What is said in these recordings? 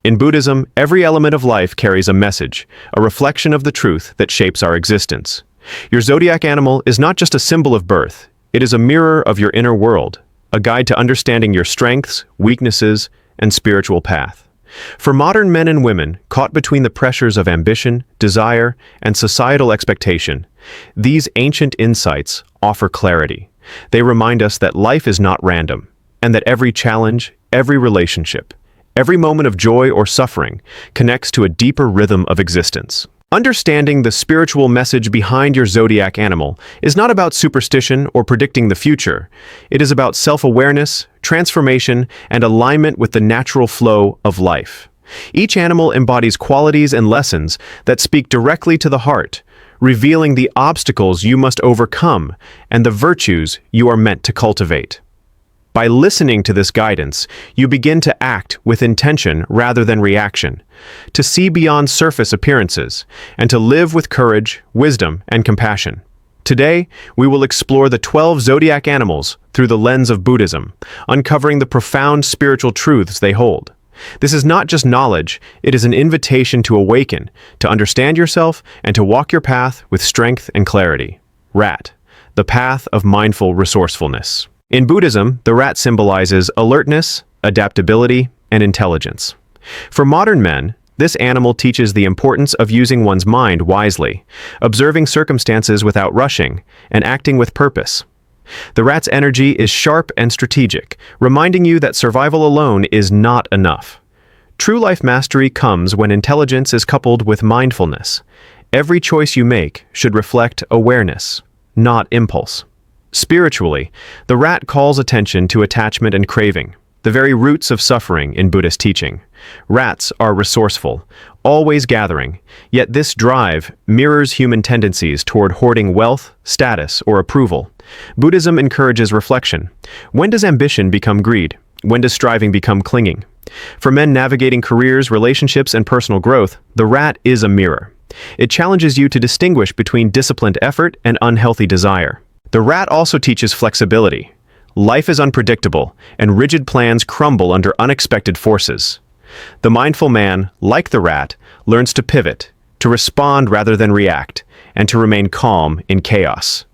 In Buddhism, every element of life carries a message, a reflection of the truth that shapes our existence. Your zodiac animal is not just a symbol of birth, it is a mirror of your inner world, a guide to understanding your strengths, weaknesses, and spiritual path. For modern men and women caught between the pressures of ambition, desire, and societal expectation, these ancient insights offer clarity. They remind us that life is not random, and that every challenge, every relationship, every moment of joy or suffering connects to a deeper rhythm of existence. Understanding the spiritual message behind your zodiac animal is not about superstition or predicting the future. It is about self-awareness, transformation, and alignment with the natural flow of life. Each animal embodies qualities and lessons that speak directly to the heart, revealing the obstacles you must overcome and the virtues you are meant to cultivate. By listening to this guidance, you begin to act with intention rather than reaction, to see beyond surface appearances, and to live with courage, wisdom, and compassion. Today, we will explore the 12 zodiac animals through the lens of Buddhism, uncovering the profound spiritual truths they hold. This is not just knowledge, it is an invitation to awaken, to understand yourself, and to walk your path with strength and clarity. Rat, the path of mindful resourcefulness. In Buddhism, the rat symbolizes alertness, adaptability, and intelligence. For modern men, this animal teaches the importance of using one's mind wisely, observing circumstances without rushing, and acting with purpose. The rat's energy is sharp and strategic, reminding you that survival alone is not enough. True life mastery comes when intelligence is coupled with mindfulness. Every choice you make should reflect awareness, not impulse. Spiritually, the rat calls attention to attachment and craving, the very roots of suffering in Buddhist teaching. Rats are resourceful, always gathering, yet this drive mirrors human tendencies toward hoarding wealth, status, or approval. Buddhism encourages reflection. When does ambition become greed? When does striving become clinging? For men navigating careers, relationships, and personal growth, the rat is a mirror. It challenges you to distinguish between disciplined effort and unhealthy desire. The rat also teaches flexibility. Life is unpredictable, and rigid plans crumble under unexpected forces. The mindful man, like the rat, learns to pivot, to respond rather than react, and to remain calm in chaos.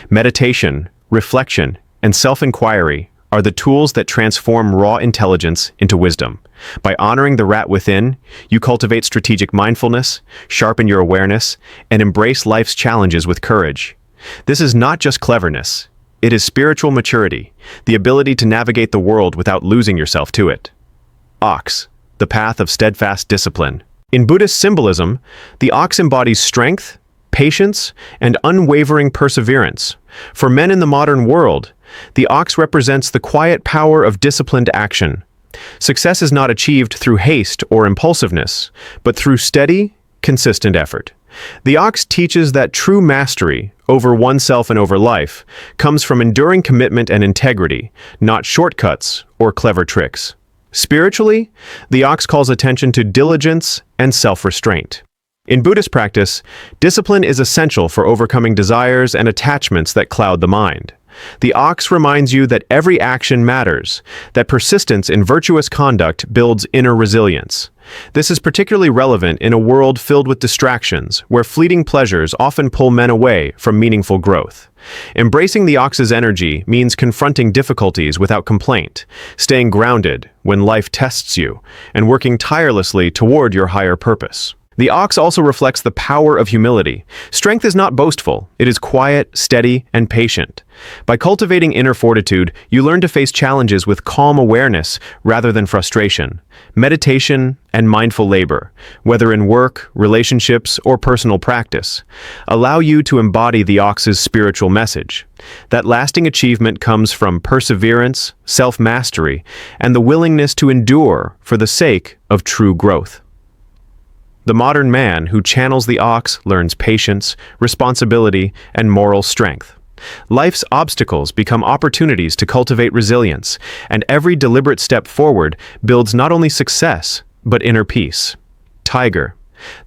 Meditation, reflection, and self-inquiry are the tools that transform raw intelligence into wisdom. By honoring the rat within, you cultivate strategic mindfulness, sharpen your awareness, and embrace life's challenges with courage. This is not just cleverness, it is spiritual maturity, the ability to navigate the world without losing yourself to it. Ox, the path of steadfast discipline. In Buddhist symbolism, the ox embodies strength, patience, and unwavering perseverance. For men in the modern world, the ox represents the quiet power of disciplined action. Success is not achieved through haste or impulsiveness, but through steady, consistent effort. The ox teaches that true mastery over oneself and over life comes from enduring commitment and integrity, not shortcuts or clever tricks. Spiritually, the ox calls attention to diligence and self-restraint. In Buddhist practice, discipline is essential for overcoming desires and attachments that cloud the mind. The ox reminds you that every action matters, that persistence in virtuous conduct builds inner resilience. This is particularly relevant in a world filled with distractions, where fleeting pleasures often pull men away from meaningful growth. Embracing the ox's energy means confronting difficulties without complaint, staying grounded when life tests you, and working tirelessly toward your higher purpose. The ox also reflects the power of humility. Strength is not boastful, it is quiet, steady, and patient. By cultivating inner fortitude, you learn to face challenges with calm awareness rather than frustration. Meditation and mindful labor, whether in work, relationships, or personal practice, allow you to embody the ox's spiritual message. That lasting achievement comes from perseverance, self-mastery, and the willingness to endure for the sake of true growth. The modern man who channels the ox learns patience, responsibility, and moral strength. Life's obstacles become opportunities to cultivate resilience, and every deliberate step forward builds not only success, but inner peace. Tiger,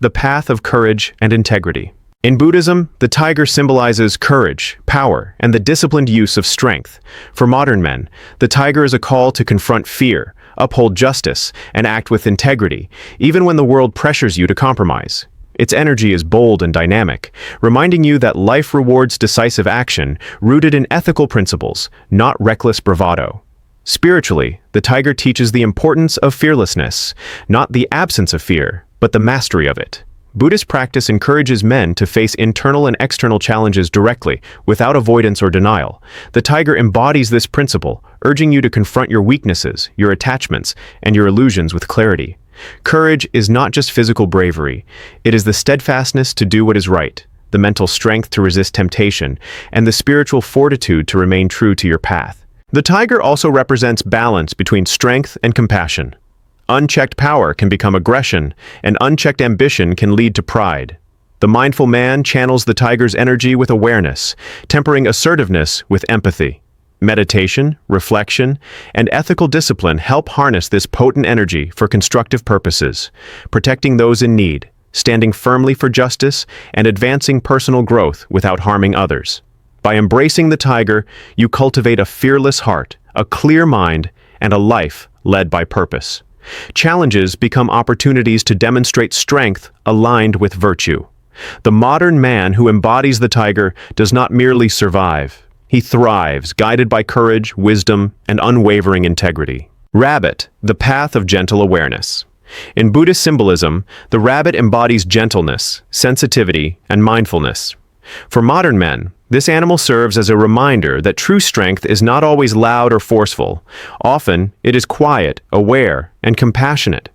the path of courage and integrity. In Buddhism, the tiger symbolizes courage, power, and the disciplined use of strength. For modern men, the tiger is a call to confront fear, uphold justice, and act with integrity, even when the world pressures you to compromise. Its energy is bold and dynamic, reminding you that life rewards decisive action rooted in ethical principles, not reckless bravado. Spiritually, the tiger teaches the importance of fearlessness, not the absence of fear, but the mastery of it. Buddhist practice encourages men to face internal and external challenges directly, without avoidance or denial. The tiger embodies this principle, urging you to confront your weaknesses, your attachments, and your illusions with clarity. Courage is not just physical bravery. It is the steadfastness to do what is right, the mental strength to resist temptation, and the spiritual fortitude to remain true to your path. The tiger also represents balance between strength and compassion. Unchecked power can become aggression, and unchecked ambition can lead to pride. The mindful man channels the tiger's energy with awareness, tempering assertiveness with empathy. Meditation, reflection, and ethical discipline help harness this potent energy for constructive purposes, protecting those in need, standing firmly for justice, and advancing personal growth without harming others. By embracing the tiger, you cultivate a fearless heart, a clear mind, and a life led by purpose. Challenges become opportunities to demonstrate strength aligned with virtue. The modern man who embodies the tiger does not merely survive. He thrives, guided by courage, wisdom, and unwavering integrity. Rabbit, the path of gentle awareness. In Buddhist symbolism, the rabbit embodies gentleness, sensitivity, and mindfulness. For modern men, this animal serves as a reminder that true strength is not always loud or forceful. Often, it is quiet, aware, and compassionate.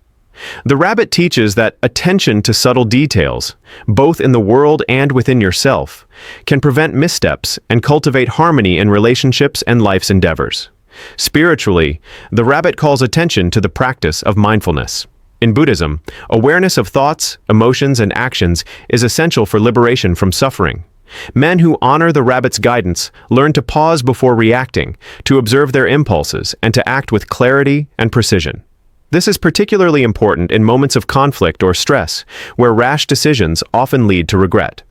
The rabbit teaches that attention to subtle details, both in the world and within yourself, can prevent missteps and cultivate harmony in relationships and life's endeavors. Spiritually, the rabbit calls attention to the practice of mindfulness. In Buddhism, awareness of thoughts, emotions, and actions is essential for liberation from suffering. Men who honor the rabbit's guidance learn to pause before reacting, to observe their impulses, and to act with clarity and precision. This is particularly important in moments of conflict or stress, where rash decisions often lead to regret.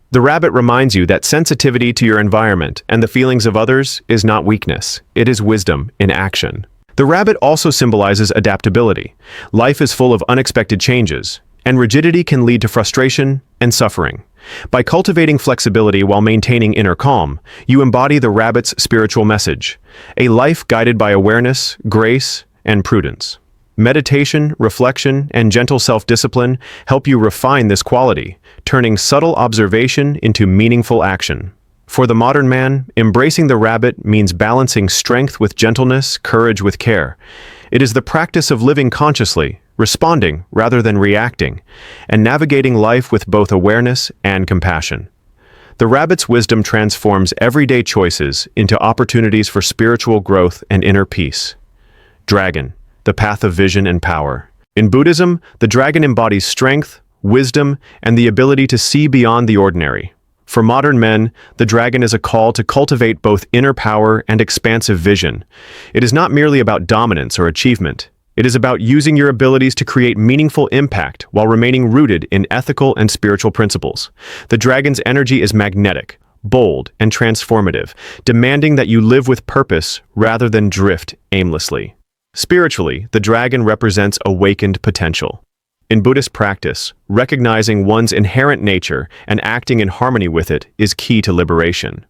The rabbit reminds you that sensitivity to your environment and the feelings of others is not weakness, it is wisdom in action. The rabbit also symbolizes adaptability. Life is full of unexpected changes, and rigidity can lead to frustration and suffering. By cultivating flexibility while maintaining inner calm, you embody the rabbit's spiritual message, a life guided by awareness, grace, and prudence. Meditation, reflection, and gentle self-discipline help you refine this quality, turning subtle observation into meaningful action. For the modern man, embracing the rabbit means balancing strength with gentleness, courage with care. It is the practice of living consciously, responding rather than reacting, and navigating life with both awareness and compassion. The rabbit's wisdom transforms everyday choices into opportunities for spiritual growth and inner peace. Dragon, the path of vision and power. In Buddhism, the dragon embodies strength, wisdom, and the ability to see beyond the ordinary. For modern men, the dragon is a call to cultivate both inner power and expansive vision. It is not merely about dominance or achievement. It is about using your abilities to create meaningful impact while remaining rooted in ethical and spiritual principles. The dragon's energy is magnetic, bold, and transformative, demanding that you live with purpose rather than drift aimlessly. Spiritually, the dragon represents awakened potential. In Buddhist practice, recognizing one's inherent nature and acting in harmony with it is key to liberation.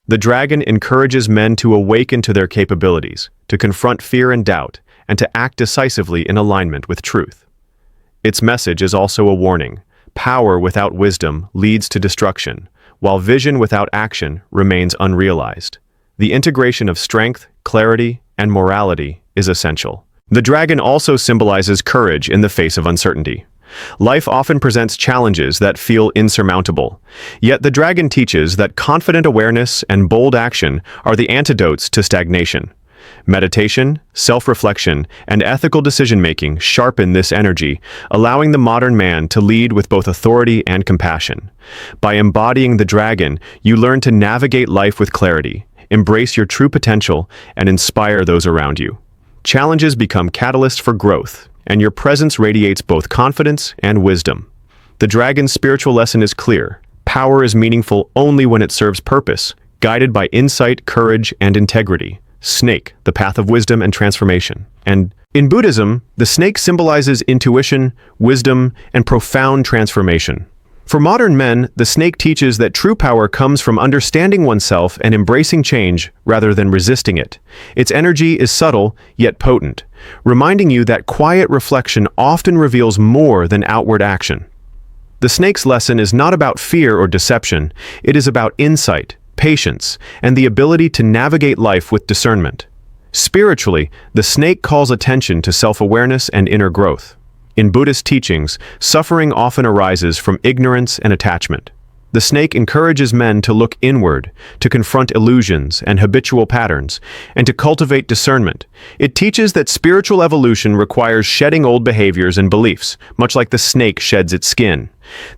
The dragon encourages men to awaken to their capabilities, to confront fear and doubt, and to act decisively in alignment with truth. Its message is also a warning. Power without wisdom leads to destruction, while vision without action remains unrealized. The integration of strength, clarity, and morality is essential. The dragon also symbolizes courage in the face of uncertainty. Life often presents challenges that feel insurmountable. Yet the dragon teaches that confident awareness and bold action are the antidotes to stagnation. Meditation, self-reflection, and ethical decision-making sharpen this energy, allowing the modern man to lead with both authority and compassion. By embodying the dragon, you learn to navigate life with clarity, embrace your true potential, and inspire those around you. Challenges become catalysts for growth, and your presence radiates both confidence and wisdom. The dragon's spiritual lesson is clear. Power is meaningful only when it serves purpose, guided by insight, courage, and integrity. Snake, the path of wisdom and transformation. And in Buddhism, the snake symbolizes intuition, wisdom, and profound transformation. For modern men, the snake teaches that true power comes from understanding oneself and embracing change rather than resisting it. Its energy is subtle, yet potent, reminding you that quiet reflection often reveals more than outward action. The snake's lesson is not about fear or deception, it is about insight, patience, and the ability to navigate life with discernment. Spiritually, the snake calls attention to self-awareness and inner growth. In Buddhist teachings, suffering often arises from ignorance and attachment. The snake encourages men to look inward, to confront illusions and habitual patterns, and to cultivate discernment. It teaches that spiritual evolution requires shedding old behaviors and beliefs, much like the snake sheds its skin.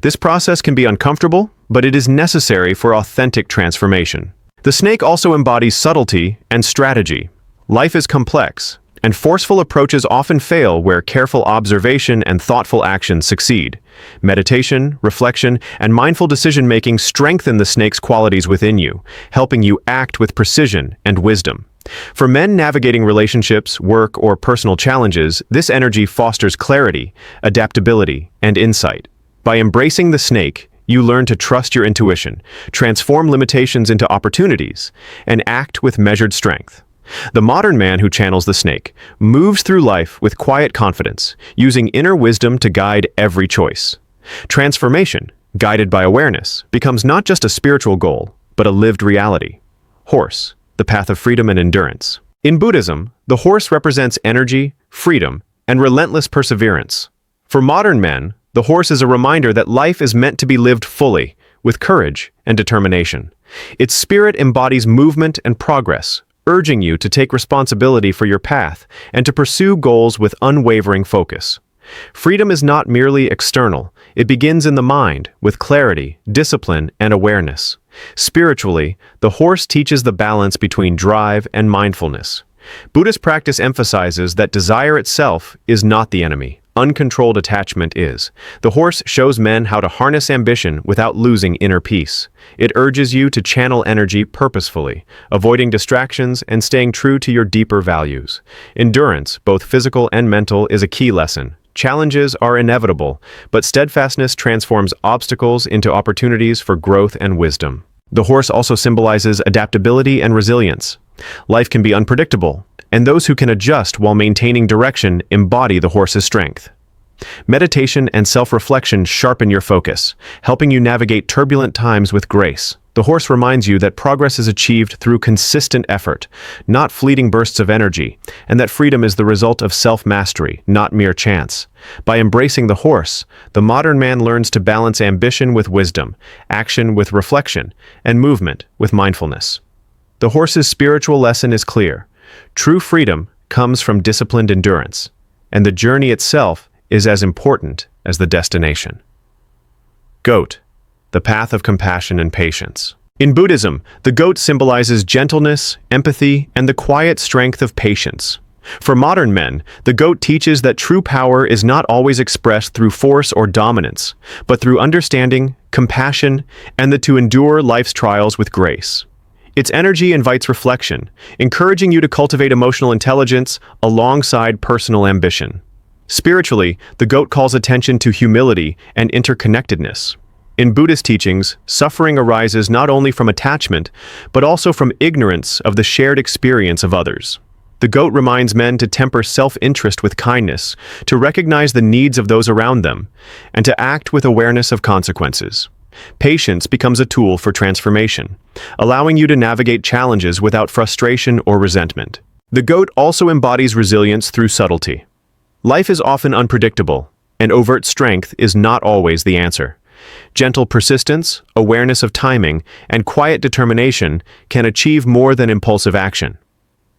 This process can be uncomfortable, but it is necessary for authentic transformation. The snake also embodies subtlety and strategy. Life is complex, and forceful approaches often fail where careful observation and thoughtful action succeed. Meditation, reflection, and mindful decision-making strengthen the snake's qualities within you, helping you act with precision and wisdom. For men navigating relationships, work, or personal challenges, this energy fosters clarity, adaptability, and insight. By embracing the snake, you learn to trust your intuition, transform limitations into opportunities, and act with measured strength. The modern man who channels the snake moves through life with quiet confidence, using inner wisdom to guide every choice. Transformation, guided by awareness, becomes not just a spiritual goal, but a lived reality. Horse, the path of freedom and endurance. In Buddhism, the horse represents energy, freedom, and relentless perseverance. For modern men, the horse is a reminder that life is meant to be lived fully, with courage and determination. Its spirit embodies movement and progress, urging you to take responsibility for your path and to pursue goals with unwavering focus. Freedom is not merely external, it begins in the mind, with clarity, discipline, and awareness. Spiritually, the horse teaches the balance between drive and mindfulness. Buddhist practice emphasizes that desire itself is not the enemy. Uncontrolled attachment is. The horse shows men how to harness ambition without losing inner peace. It urges you to channel energy purposefully, avoiding distractions and staying true to your deeper values. Endurance, both physical and mental, is a key lesson. Challenges are inevitable, but steadfastness transforms obstacles into opportunities for growth and wisdom. The horse also symbolizes adaptability and resilience. Life can be unpredictable, and those who can adjust while maintaining direction embody the horse's strength. Meditation and self-reflection sharpen your focus, helping you navigate turbulent times with grace. The horse reminds you that progress is achieved through consistent effort, not fleeting bursts of energy, and that freedom is the result of self-mastery, not mere chance. By embracing the horse, the modern man learns to balance ambition with wisdom, action with reflection, and movement with mindfulness. The horse's spiritual lesson is clear. True freedom comes from disciplined endurance, and the journey itself is as important as the destination. Goat, the path of compassion and patience. In Buddhism, the goat symbolizes gentleness, empathy, and the quiet strength of patience. For modern men, the goat teaches that true power is not always expressed through force or dominance, but through understanding, compassion, and to endure life's trials with grace. Its energy invites reflection, encouraging you to cultivate emotional intelligence alongside personal ambition. Spiritually, the goat calls attention to humility and interconnectedness. In Buddhist teachings, suffering arises not only from attachment, but also from ignorance of the shared experience of others. The goat reminds men to temper self-interest with kindness, to recognize the needs of those around them, and to act with awareness of consequences. Patience becomes a tool for transformation, allowing you to navigate challenges without frustration or resentment. The goat also embodies resilience through subtlety. Life is often unpredictable, and overt strength is not always the answer. Gentle persistence, awareness of timing, and quiet determination can achieve more than impulsive action.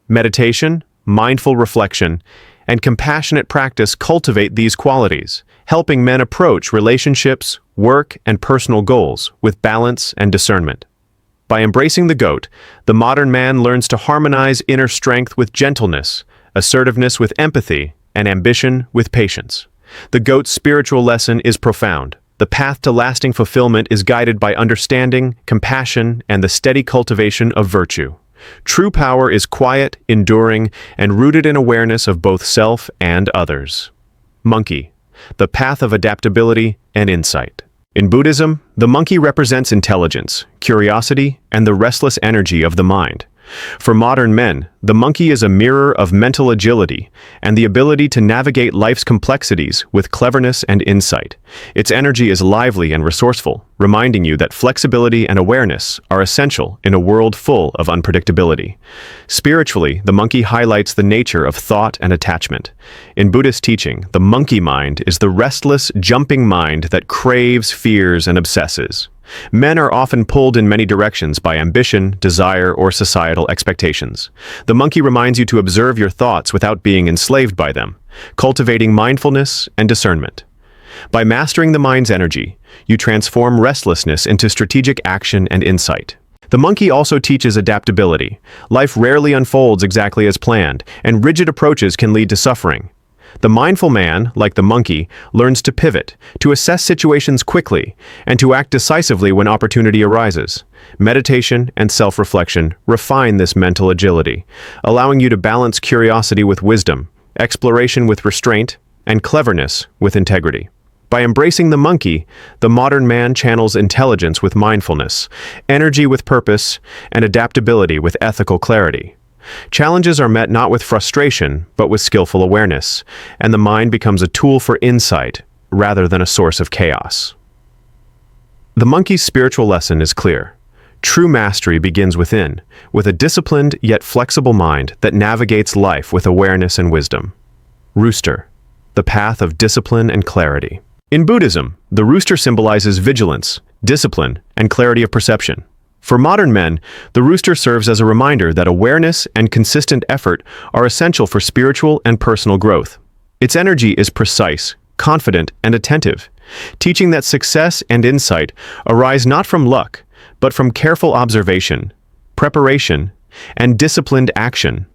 Meditation, mindful reflection, and compassionate practice cultivate these qualities, helping men approach relationships, work, and personal goals with balance and discernment. By embracing the goat, the modern man learns to harmonize inner strength with gentleness, assertiveness with empathy, and ambition with patience. The goat's spiritual lesson is profound. The path to lasting fulfillment is guided by understanding, compassion, and the steady cultivation of virtue. True power is quiet, enduring, and rooted in awareness of both self and others. Monkey, the path of adaptability and insight. In Buddhism, the monkey represents intelligence, curiosity, and the restless energy of the mind. For modern men, the monkey is a mirror of mental agility and the ability to navigate life's complexities with cleverness and insight. Its energy is lively and resourceful, reminding you that flexibility and awareness are essential in a world full of unpredictability. Spiritually, the monkey highlights the nature of thought and attachment. In Buddhist teaching, the monkey mind is the restless, jumping mind that craves, fears, and obsesses. Men are often pulled in many directions by ambition, desire, or societal expectations. The monkey reminds you to observe your thoughts without being enslaved by them, cultivating mindfulness and discernment. By mastering the mind's energy, you transform restlessness into strategic action and insight. The monkey also teaches adaptability. Life rarely unfolds exactly as planned, and rigid approaches can lead to suffering. The mindful man, like the monkey, learns to pivot, to assess situations quickly, and to act decisively when opportunity arises. Meditation and self-reflection refine this mental agility, allowing you to balance curiosity with wisdom, exploration with restraint, and cleverness with integrity. By embracing the monkey, the modern man channels intelligence with mindfulness, energy with purpose, and adaptability with ethical clarity. Challenges are met not with frustration, but with skillful awareness, and the mind becomes a tool for insight rather than a source of chaos. The monkey's spiritual lesson is clear. True mastery begins within, with a disciplined yet flexible mind that navigates life with awareness and wisdom. Rooster, the path of discipline and clarity. In Buddhism, the rooster symbolizes vigilance, discipline, and clarity of perception. For modern men, the rooster serves as a reminder that awareness and consistent effort are essential for spiritual and personal growth. Its energy is precise, confident, and attentive, teaching that success and insight arise not from luck, but from careful observation, preparation, and disciplined action.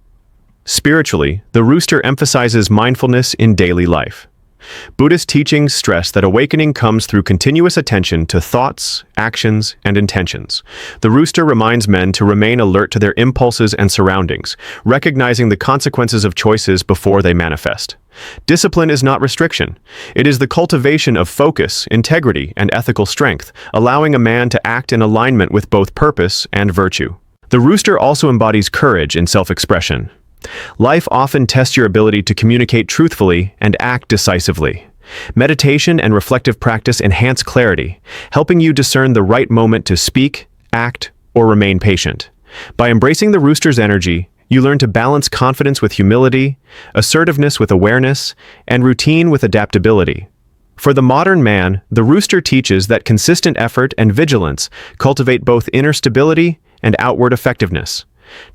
Spiritually, the rooster emphasizes mindfulness in daily life. Buddhist teachings stress that awakening comes through continuous attention to thoughts, actions, and intentions. The rooster reminds men to remain alert to their impulses and surroundings, recognizing the consequences of choices before they manifest. Discipline is not restriction. It is the cultivation of focus, integrity, and ethical strength, allowing a man to act in alignment with both purpose and virtue. The rooster also embodies courage in self-expression. Life often tests your ability to communicate truthfully and act decisively. Meditation and reflective practice enhance clarity, helping you discern the right moment to speak, act, or remain patient. By embracing the rooster's energy, you learn to balance confidence with humility, assertiveness with awareness, and routine with adaptability. For the modern man, the rooster teaches that consistent effort and vigilance cultivate both inner stability and outward effectiveness.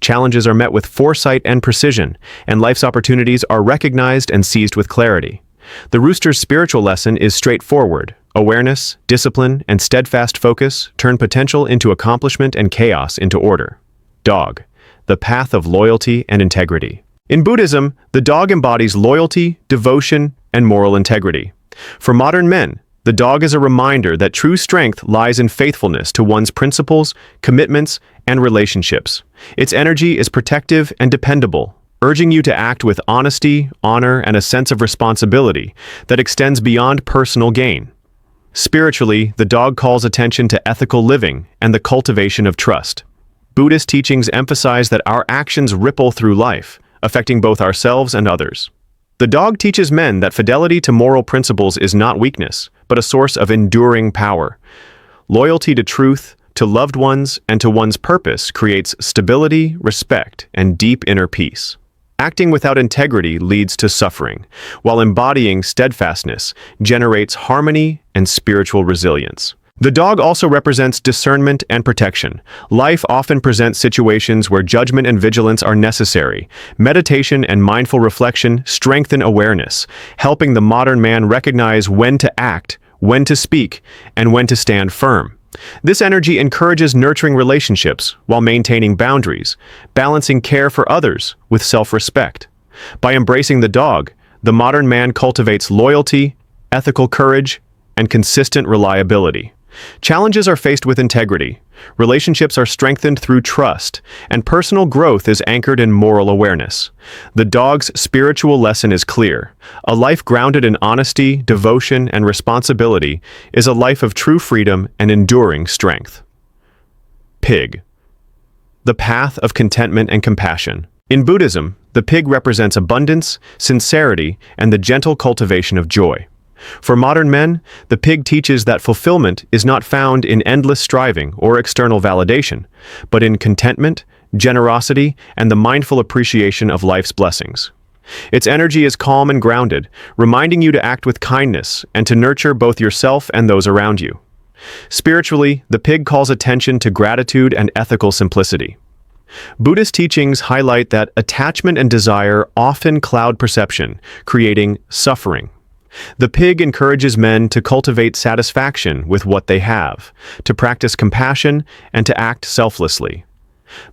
Challenges are met with foresight and precision, and life's opportunities are recognized and seized with clarity. The rooster's spiritual lesson is straightforward. Awareness, discipline, and steadfast focus turn potential into accomplishment and chaos into order. Dog, the path of loyalty and integrity. In Buddhism, the dog embodies loyalty, devotion, and moral integrity. For modern men, the dog is a reminder that true strength lies in faithfulness to one's principles, commitments, and relationships. Its energy is protective and dependable, urging you to act with honesty, honor, and a sense of responsibility that extends beyond personal gain. Spiritually, the dog calls attention to ethical living and the cultivation of trust. Buddhist teachings emphasize that our actions ripple through life, affecting both ourselves and others. The dog teaches men that fidelity to moral principles is not weakness, but a source of enduring power. Loyalty to truth, to loved ones, and to one's purpose creates stability, respect, and deep inner peace. Acting without integrity leads to suffering, while embodying steadfastness generates harmony and spiritual resilience. The dog also represents discernment and protection. Life often presents situations where judgment and vigilance are necessary. Meditation and mindful reflection strengthen awareness, helping the modern man recognize when to act, when to speak, and when to stand firm. This energy encourages nurturing relationships while maintaining boundaries, balancing care for others with self-respect. By embracing the dog, the modern man cultivates loyalty, ethical courage, and consistent reliability. Challenges are faced with integrity, relationships are strengthened through trust, and personal growth is anchored in moral awareness. The dog's spiritual lesson is clear. A life grounded in honesty, devotion, and responsibility is a life of true freedom and enduring strength. Pig. The path of contentment and compassion. In Buddhism, the pig represents abundance, sincerity, and the gentle cultivation of joy. For modern men, the pig teaches that fulfillment is not found in endless striving or external validation, but in contentment, generosity, and the mindful appreciation of life's blessings. Its energy is calm and grounded, reminding you to act with kindness and to nurture both yourself and those around you. Spiritually, the pig calls attention to gratitude and ethical simplicity. Buddhist teachings highlight that attachment and desire often cloud perception, creating suffering. The pig encourages men to cultivate satisfaction with what they have, to practice compassion, and to act selflessly.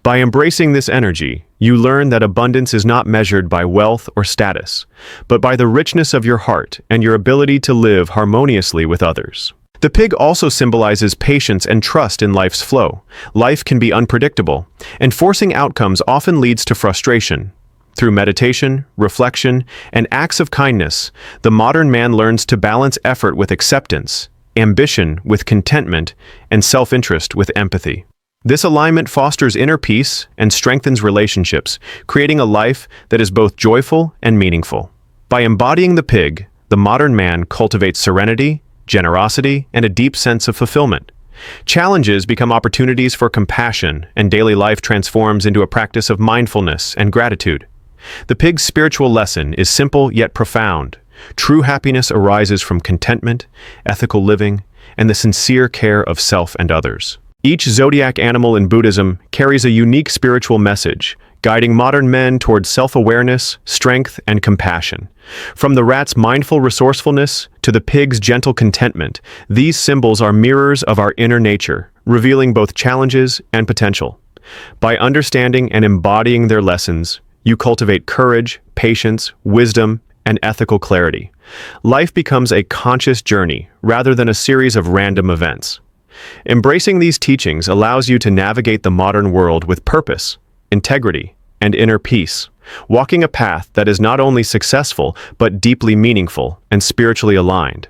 By embracing this energy, you learn that abundance is not measured by wealth or status, but by the richness of your heart and your ability to live harmoniously with others. The pig also symbolizes patience and trust in life's flow. Life can be unpredictable, and forcing outcomes often leads to frustration. Through meditation, reflection, and acts of kindness, the modern man learns to balance effort with acceptance, ambition with contentment, and self-interest with empathy. This alignment fosters inner peace and strengthens relationships, creating a life that is both joyful and meaningful. By embodying the pig, the modern man cultivates serenity, generosity, and a deep sense of fulfillment. Challenges become opportunities for compassion, and daily life transforms into a practice of mindfulness and gratitude. The pig's spiritual lesson is simple yet profound. True happiness arises from contentment, ethical living, and the sincere care of self and others. Each zodiac animal in Buddhism carries a unique spiritual message, guiding modern men towards self-awareness, strength, and compassion. From the rat's mindful resourcefulness to the pig's gentle contentment, these symbols are mirrors of our inner nature, revealing both challenges and potential. By understanding and embodying their lessons, you cultivate courage, patience, wisdom, and ethical clarity. Life becomes a conscious journey rather than a series of random events. Embracing these teachings allows you to navigate the modern world with purpose, integrity, and inner peace, walking a path that is not only successful but deeply meaningful and spiritually aligned.